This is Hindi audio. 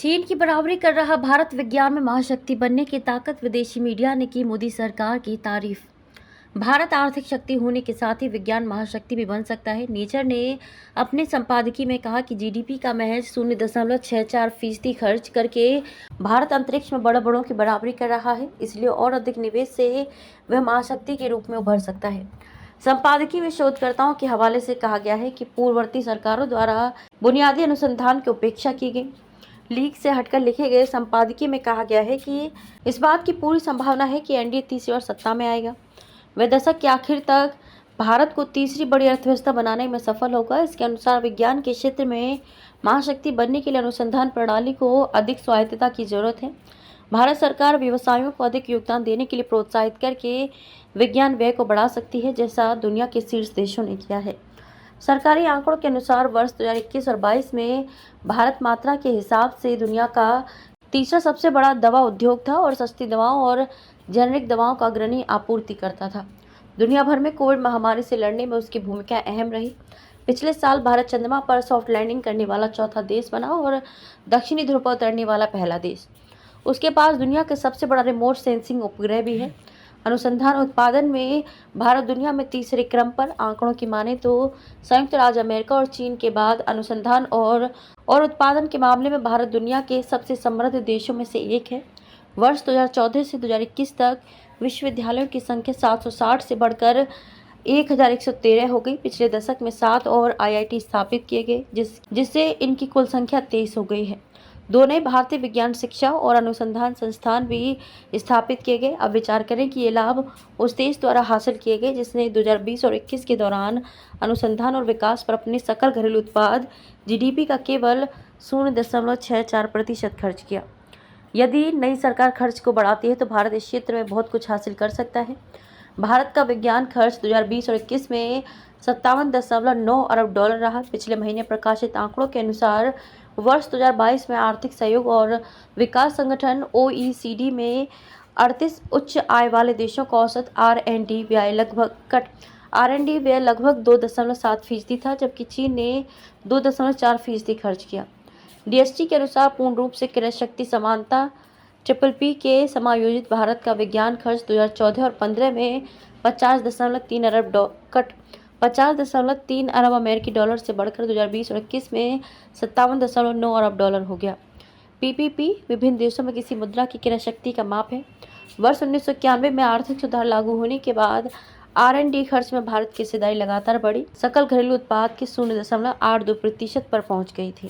चीन की बराबरी कर रहा भारत विज्ञान में महाशक्ति बनने की ताकत। विदेशी मीडिया ने की मोदी सरकार की तारीफ। भारत आर्थिक शक्ति होने के साथ ही विज्ञान महाशक्ति भी बन सकता है। नेचर ने अपने संपादकीय में कहा कि जीडीपी का महज 0.64% खर्च करके भारत अंतरिक्ष में बड़े बड़ों की बराबरी कर रहा है, इसलिए और अधिक निवेश से वह महाशक्ति के रूप में उभर सकता है। संपादकीय में शोधकर्ताओं के हवाले से कहा गया है कि पूर्ववर्ती सरकारों द्वारा बुनियादी अनुसंधान की उपेक्षा की गई। लीक से हटकर लिखे गए संपादकीय में कहा गया है कि इस बात की पूरी संभावना है कि एनडीए तीसरी बार सत्ता में आएगा। वह दशक के आखिर तक भारत को तीसरी बड़ी अर्थव्यवस्था बनाने में सफल होगा। इसके अनुसार विज्ञान के क्षेत्र में महाशक्ति बनने के लिए अनुसंधान प्रणाली को अधिक स्वायत्तता की जरूरत है। भारत सरकार व्यवसायों को अधिक योगदान देने के लिए प्रोत्साहित करके विज्ञान व्यय को बढ़ा सकती है, जैसा दुनिया के शीर्ष देशों ने किया है। सरकारी आंकड़ों के अनुसार वर्ष 2021 और 22 में भारत मात्रा के हिसाब से दुनिया का तीसरा सबसे बड़ा दवा उद्योग था और सस्ती दवाओं और जेनेरिक दवाओं का अग्रणी आपूर्ति करता था। दुनिया भर में कोविड महामारी से लड़ने में उसकी भूमिका अहम रही। पिछले साल भारत चंद्रमा पर सॉफ्ट लैंडिंग करने वाला चौथा देश बना और दक्षिणी ध्रुव पर उतरने वाला पहला देश। उसके पास दुनिया के सबसे बड़ा रिमोट सेंसिंग उपग्रह भी है। अनुसंधान उत्पादन में भारत दुनिया में तीसरे क्रम पर। आंकड़ों की माने तो संयुक्त राज्य अमेरिका और चीन के बाद अनुसंधान और उत्पादन के मामले में भारत दुनिया के सबसे समृद्ध देशों में से एक है। वर्ष 2014 से 2021 तक विश्वविद्यालयों की संख्या 760 से बढ़कर 1113 हो गई। पिछले दशक में 7 और आईआईटी स्थापित किए गए, जिससे इनकी कुल संख्या 23 हो गई है। 2 नए भारतीय विज्ञान शिक्षा और अनुसंधान संस्थान भी स्थापित किए गए। अब विचार करें कि ये लाभ उस देश द्वारा हासिल किए गए जिसने 2020 और 21 के दौरान अनुसंधान और विकास पर अपने सकल घरेलू उत्पाद जीडीपी का केवल 0.64% खर्च किया। यदि नई सरकार खर्च को बढ़ाती है तो भारत इस क्षेत्र में बहुत कुछ हासिल कर सकता है। भारत का विज्ञान खर्च 2020 और 21 में 57.9 अरब डॉलर रहा। पिछले महीने प्रकाशित आंकड़ों के अनुसार वर्ष 2022 में आर्थिक सहयोग और विकास संगठन OECD में 38 उच्च आय वाले देशों का औसत R&D व्यय लगभग 2.7% था, जबकि चीन ने 2.4% खर्च किया। DST के अनुसार पूर्ण रूप से क्रय शक्ति समानता PPP के समायोजित भारत का विज्ञान खर्च 2014 और 15 में 50.3 अरब अमेरिकी डॉलर से बढ़कर 2020 और 21 में 57.9 अरब डॉलर हो गया। PPP विभिन्न देशों में किसी मुद्रा की क्रय शक्ति का माप है। वर्ष 1991 में आर्थिक सुधार लागू होने के बाद R&D खर्च में भारत की हिस्सेदारी लगातार बढ़ी, सकल घरेलू उत्पाद के 0.82% पर पहुंच गई थी।